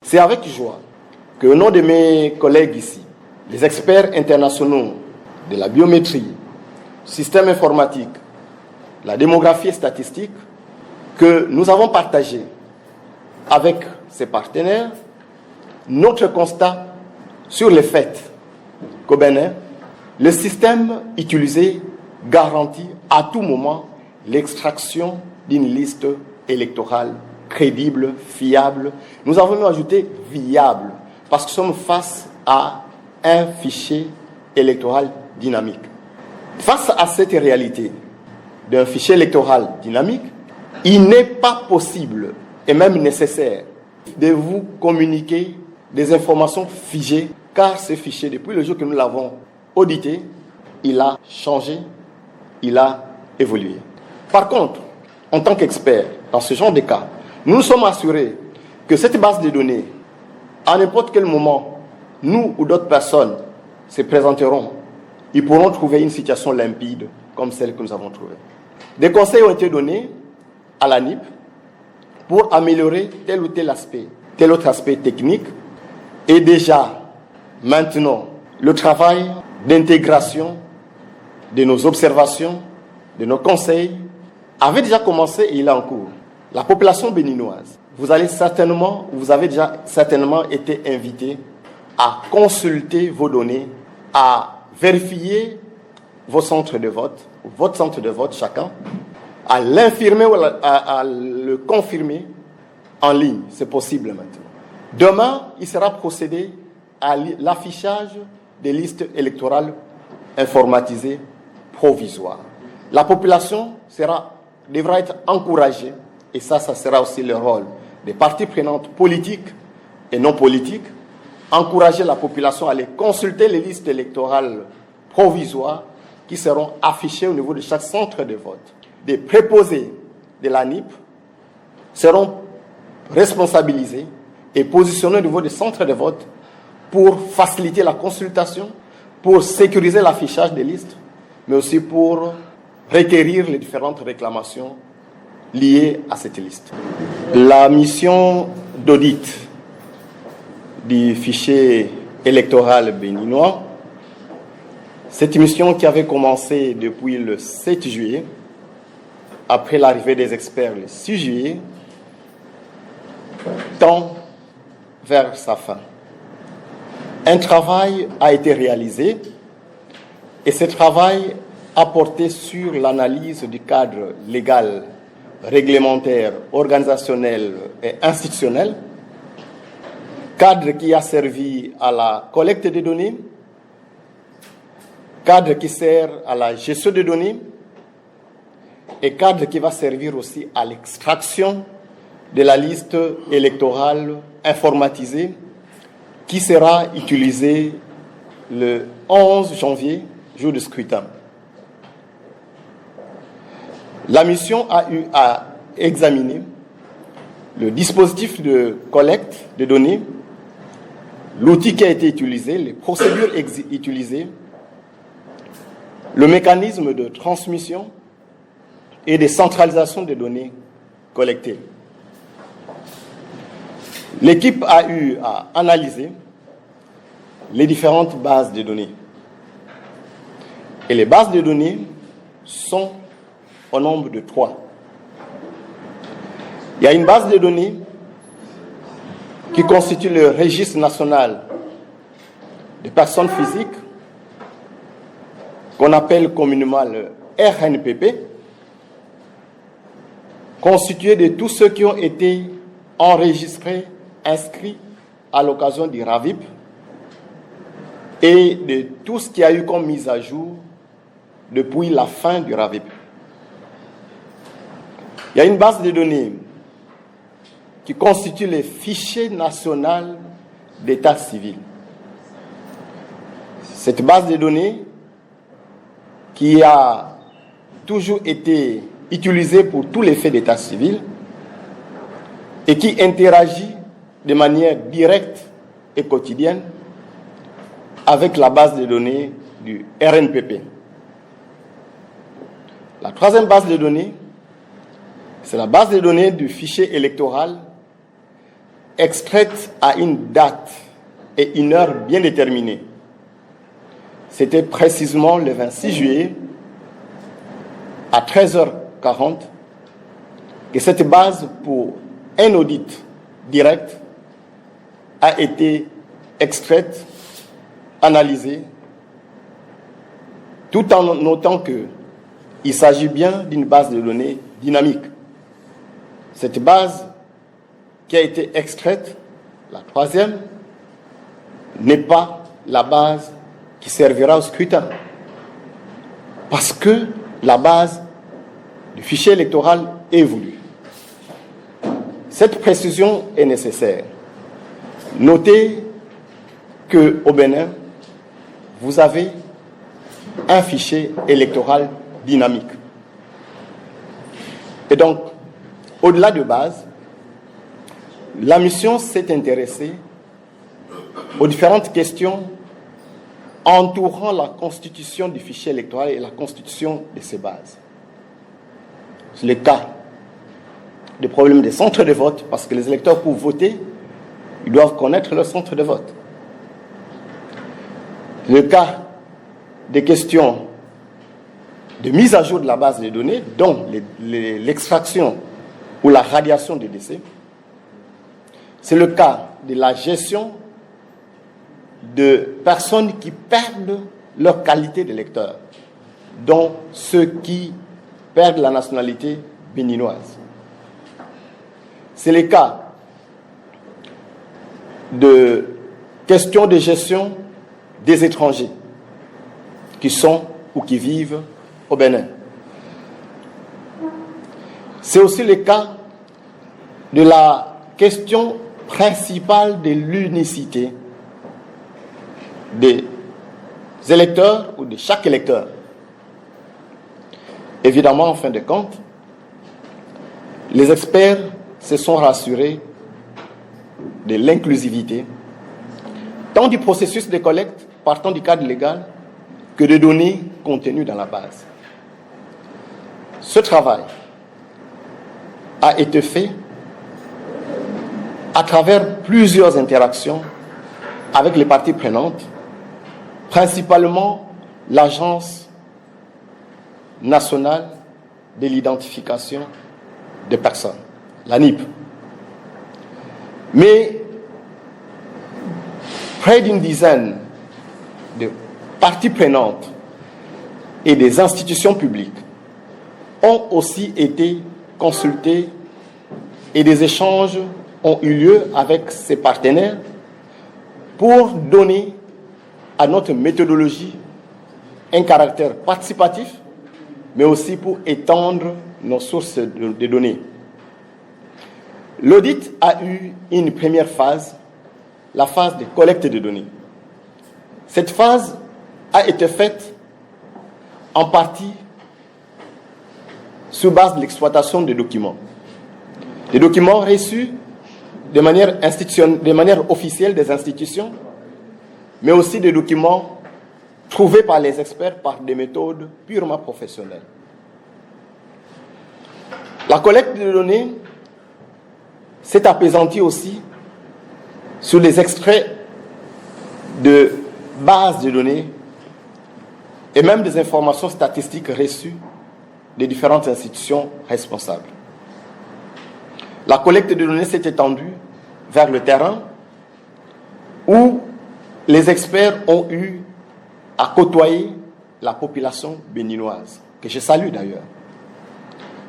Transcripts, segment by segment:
C'est avec joie que, au nom de mes collègues ici, les experts internationaux de la biométrie, système informatique, la démographie et statistique, que nous avons partagé avec ces partenaires notre constat sur le fait qu'au Bénin, le système utilisé garantit à tout moment l'extraction d'une liste électorale crédible, fiable. Nous avons même ajouté viable, parce que nous sommes face à un fichier électoral dynamique. Face à cette réalité d'un fichier électoral dynamique, il n'est pas possible et même nécessaire de vous communiquer des informations figées, car ce fichier, depuis le jour que nous l'avons audité, il a changé, il a évolué. Par contre, en tant qu'experts, dans ce genre de cas, nous nous sommes assurés que cette base de données, à n'importe quel moment, nous ou d'autres personnes se présenteront, ils pourront trouver une situation limpide comme celle que nous avons trouvée. Des conseils ont été donnés à l'ANIP pour améliorer tel ou tel aspect, tel autre aspect technique. Et déjà, maintenant, le travail d'intégration de nos observations, de nos conseils, avait déjà commencé et il est en cours. La population béninoise, vous avez déjà certainement été invité à consulter vos données, à vérifier vos centres de vote, votre centre de vote chacun, à l'infirmer ou à le confirmer en ligne. C'est possible maintenant. Demain, il sera procédé à l'affichage des listes électorales informatisées provisoires. La population devra être encouragée, et ça sera aussi le rôle des parties prenantes politiques et non politiques, encourager la population à aller consulter les listes électorales provisoires qui seront affichées au niveau de chaque centre de vote. Des préposés de l'ANIP seront responsabilisés et positionnés au niveau des centres de vote pour faciliter la consultation, pour sécuriser l'affichage des listes, mais aussi pour requérir les différentes réclamations liées à cette liste. La mission d'audit du fichier électoral béninois, cette mission qui avait commencé depuis le 7 juillet, après l'arrivée des experts le 6 juillet, tend vers sa fin. Un travail a été réalisé et ce travail a porté sur l'analyse du cadre légal, réglementaire, organisationnel et institutionnel, cadre qui a servi à la collecte des données, cadre qui sert à la gestion des données et cadre qui va servir aussi à l'extraction de la liste électorale informatisée qui sera utilisée le 11 janvier, jour du scrutin. La mission a eu à examiner le dispositif de collecte de données, l'outil qui a été utilisé, les procédures utilisées, le mécanisme de transmission et de centralisation des données collectées. L'équipe a eu à analyser les différentes bases de données. Et les bases de données sont au nombre de 3. Il y a une base de données qui constitue le registre national des personnes physiques, qu'on appelle communément le RNPP, constitué de tous ceux qui ont été enregistrés, inscrits à l'occasion du RAVIP et de tout ce qui a eu comme mise à jour depuis la fin du RAVIP. Il y a une base de données qui constitue le fichier national d'état civil. Cette base de données qui a toujours été utilisée pour tous les faits d'état civil et qui interagit de manière directe et quotidienne avec la base de données du RNPP. La troisième base de données, c'est la base de données du fichier électoral extraite à une date et une heure bien déterminée. C'était précisément le 26 juillet à 13h40 que cette base pour un audit direct a été extraite, analysée, tout en notant qu'il s'agit bien d'une base de données dynamique. Cette base qui a été extraite, la troisième, n'est pas la base qui servira au scrutin. Parce que la base du fichier électoral évolue. Cette précision est nécessaire. Notez qu'au Bénin, vous avez un fichier électoral dynamique. Et donc, au-delà de base, la mission s'est intéressée aux différentes questions entourant la constitution du fichier électoral et la constitution de ses bases. C'est le cas des problèmes des centres de vote, parce que les électeurs, pour voter, ils doivent connaître leur centre de vote. Le cas des questions de mise à jour de la base de données, dont l'extraction ou la radiation des décès. C'est le cas de la gestion de personnes qui perdent leur qualité d'électeur, dont ceux qui perdent la nationalité béninoise. C'est le cas de questions de gestion des étrangers qui sont ou qui vivent au Bénin. C'est aussi le cas de la question principale de l'unicité des électeurs ou de chaque électeur. Évidemment, en fin de compte, les experts se sont rassurés de l'inclusivité, tant du processus de collecte partant du cadre légal que des données contenues dans la base. Ce travail a été fait à travers plusieurs interactions avec les parties prenantes, principalement l'Agence nationale de l'identification des personnes, l'ANIP. Mais près d'une dizaine de parties prenantes et des institutions publiques ont aussi été consultées et des échanges ont eu lieu avec ces partenaires pour donner à notre méthodologie un caractère participatif, mais aussi pour étendre nos sources de données. L'audit a eu une première phase, la phase de collecte de données. Cette phase a été faite en partie sur base de l'exploitation des documents. Des documents reçus de manière officielle des institutions, mais aussi des documents trouvés par les experts par des méthodes purement professionnelles. La collecte de données s'est apaisantie aussi sur les extraits de bases de données et même des informations statistiques reçues des différentes institutions responsables. La collecte de données s'est étendue vers le terrain où les experts ont eu à côtoyer la population béninoise, que je salue d'ailleurs.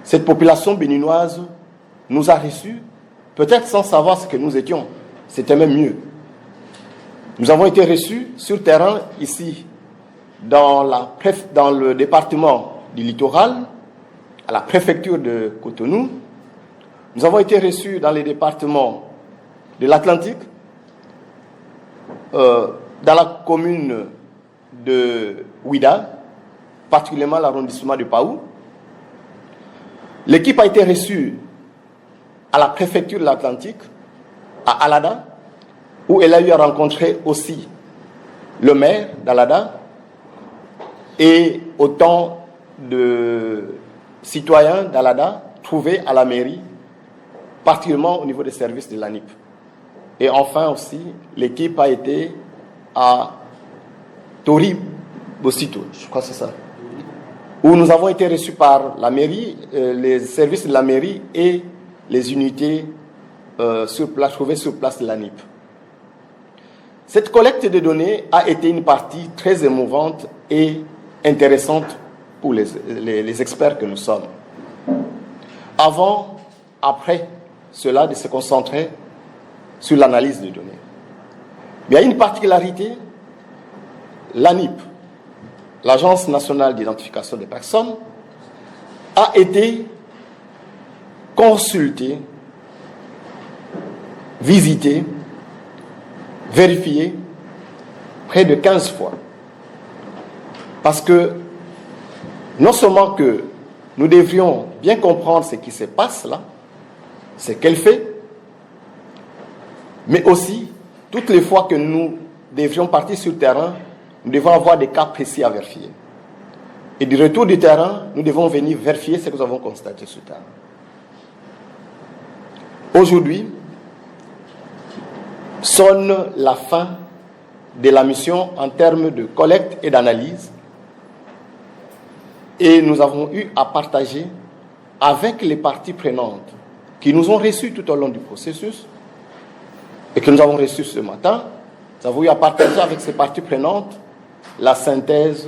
Cette population béninoise nous a reçus, peut-être sans savoir ce que nous étions. C'était même mieux. Nous avons été reçus sur terrain ici, dans le département du littoral, à la préfecture de Cotonou. Nous avons été reçus dans les départements de l'Atlantique, dans la commune de Ouida, particulièrement l'arrondissement de Paou. L'équipe a été reçue à la préfecture de l'Atlantique, à Alada, où elle a eu à rencontrer aussi le maire d'Alada et autant de citoyens d'Alada trouvés à la mairie, particulièrement au niveau des services de l'ANIP. Et enfin aussi, l'équipe a été à Tori Bosito, je crois que c'est ça, où nous avons été reçus par la mairie, les services de la mairie et les unités sur place, trouvées sur place de l'ANIP. Cette collecte de données a été une partie très émouvante et intéressante pour les experts que nous sommes. Avant, après cela, de se concentrer sur l'analyse des données. Mais il y a une particularité, l'ANIP, l'Agence nationale d'identification des personnes, a été consultée, visitée, vérifiée près de 15 fois. Parce que non seulement que nous devrions bien comprendre ce qui se passe là, ce qu'elle fait, mais aussi, toutes les fois que nous devrions partir sur le terrain, nous devons avoir des cas précis à vérifier. Et du retour du terrain, nous devons venir vérifier ce que nous avons constaté sur le terrain. Aujourd'hui, sonne la fin de la mission en termes de collecte et d'analyse. Et nous avons eu à partager avec les parties prenantes qui nous ont reçus tout au long du processus et que nous avons reçus ce matin. Nous avons eu à partager avec ces parties prenantes la synthèse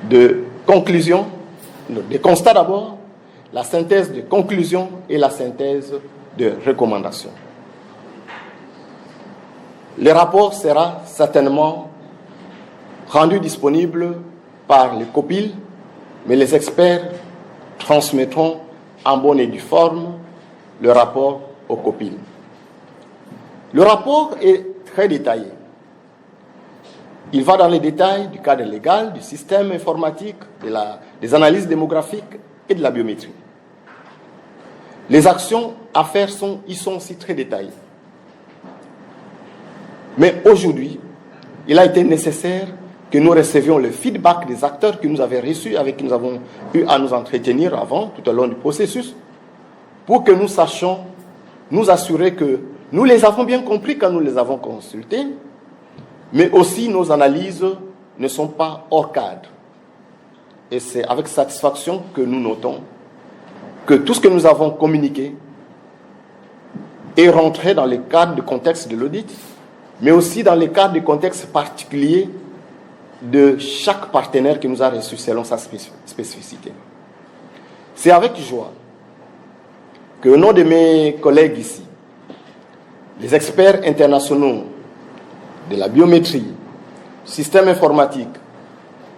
de conclusion, des constats d'abord, la synthèse de conclusion et la synthèse de recommandations. Le rapport sera certainement rendu disponible par les COPIL, mais les experts transmettront en bonne et due forme le rapport aux COPIL. Le rapport est très détaillé. Il va dans les détails du cadre légal, du système informatique, des analyses démographiques et de la biométrie. Les actions à faire sont aussi très détaillées. Mais aujourd'hui, il a été nécessaire que nous recevions le feedback des acteurs que nous avions reçus, avec qui nous avons eu à nous entretenir avant, tout au long du processus, pour que nous sachions nous assurer que nous les avons bien compris quand nous les avons consultés, mais aussi nos analyses ne sont pas hors cadre. Et c'est avec satisfaction que nous notons que tout ce que nous avons communiqué est rentré dans le cadre du contexte de l'audit, mais aussi dans le cadre du contexte particulier de chaque partenaire qui nous a reçus selon sa spécificité. C'est avec joie que, au nom de mes collègues ici, les experts internationaux de la biométrie, système informatique,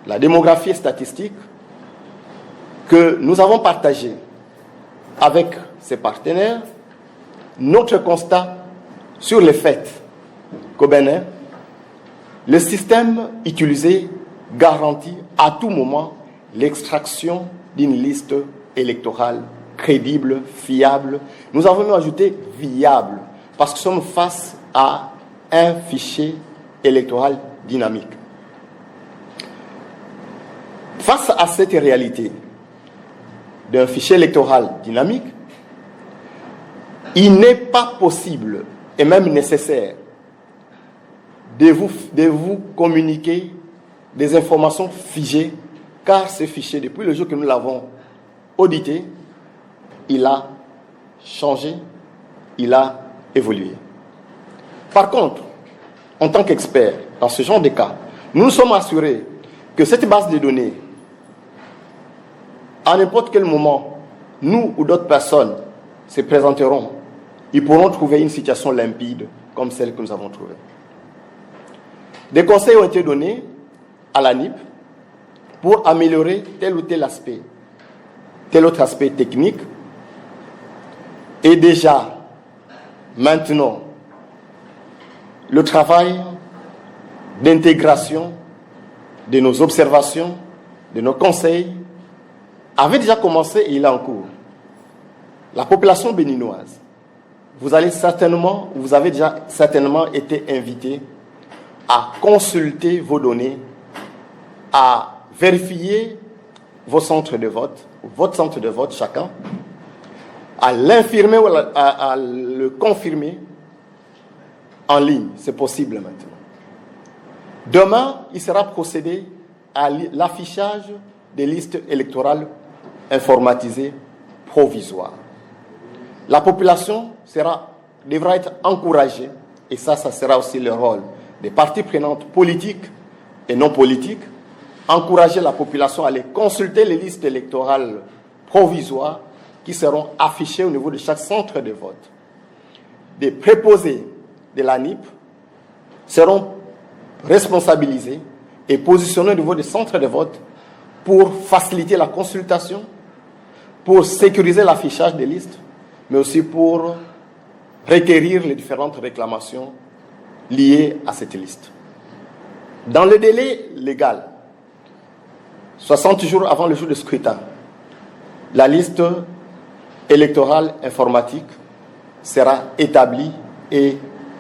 la démographie et statistique, que nous avons partagé avec ces partenaires notre constat sur le fait qu'au Bénin, le système utilisé garantit à tout moment l'extraction d'une liste électorale crédible, fiable. Nous avons même ajouté viable, parce que nous sommes face à un fichier électoral dynamique. Face à cette réalité d'un fichier électoral dynamique, il n'est pas possible et même nécessaire de vous communiquer des informations figées, car ce fichier, depuis le jour que nous l'avons audité, il a changé, il a évolué. Par contre, en tant qu'experts, dans ce genre de cas, nous nous sommes assurés que cette base de données, à n'importe quel moment, nous ou d'autres personnes se présenteront, ils pourront trouver une situation limpide comme celle que nous avons trouvée. Des conseils ont été donnés à l'ANIP pour améliorer tel ou tel aspect, tel autre aspect technique. Et déjà, maintenant, le travail d'intégration de nos observations, de nos conseils, avait déjà commencé et il est en cours. La population béninoise, vous avez déjà certainement été invité à consulter vos données, à vérifier vos centres de vote, votre centre de vote chacun, à l'infirmer ou à le confirmer, en ligne, c'est possible maintenant. Demain, il sera procédé à l'affichage des listes électorales informatisées provisoires. La population devra être encouragée, et ça sera aussi le rôle des parties prenantes politiques et non politiques, encourager la population à aller consulter les listes électorales provisoires qui seront affichées au niveau de chaque centre de vote. Des préposés de l'ANIP seront responsabilisés et positionnés au niveau des centres de vote pour faciliter la consultation, pour sécuriser l'affichage des listes, mais aussi pour requérir les différentes réclamations liées à cette liste. Dans le délai légal, 60 jours avant le jour de scrutin, la liste électorale informatique sera établie et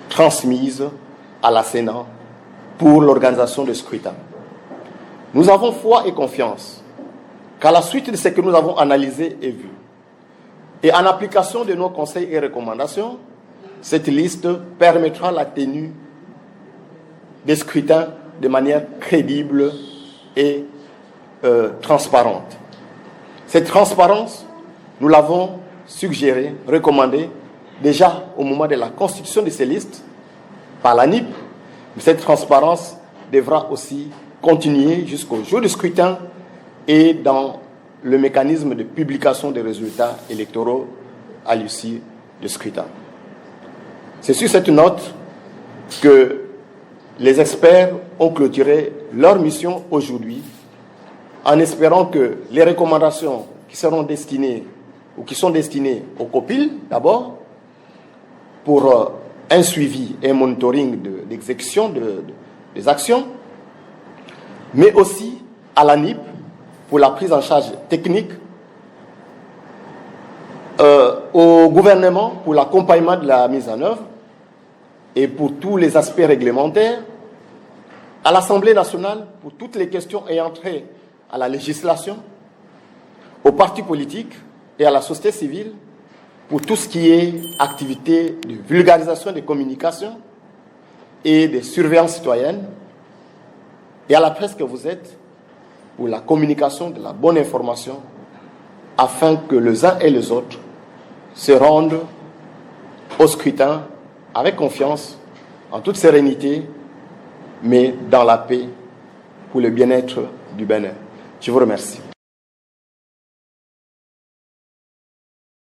transmise à la Sénat pour l'organisation de scrutin. Nous avons foi et confiance qu'à la suite de ce que nous avons analysé et vu, et en application de nos conseils et recommandations, cette liste permettra la tenue des scrutins de manière crédible et transparente. Cette transparence, nous l'avons suggérée, recommandée, déjà au moment de la constitution de ces listes par l'ANIP. Cette transparence devra aussi continuer jusqu'au jour du scrutin et dans le mécanisme de publication des résultats électoraux à l'issue du scrutin. C'est sur cette note que les experts ont clôturé leur mission aujourd'hui, en espérant que les recommandations qui seront destinées ou qui sont destinées au COPIL d'abord, pour un suivi et un monitoring d'exécution des actions, mais aussi à l'ANIP pour la prise en charge technique, au gouvernement pour l'accompagnement de la mise en œuvre et pour tous les aspects réglementaires, à l'Assemblée nationale pour toutes les questions ayant trait à la législation, aux partis politiques et à la société civile pour tout ce qui est activité de vulgarisation des communications et de surveillance citoyenne, et à la presse que vous êtes pour la communication de la bonne information afin que les uns et les autres se rendent au scrutin avec confiance, en toute sérénité, mais dans la paix pour le bien-être du Bénin. Je vous remercie.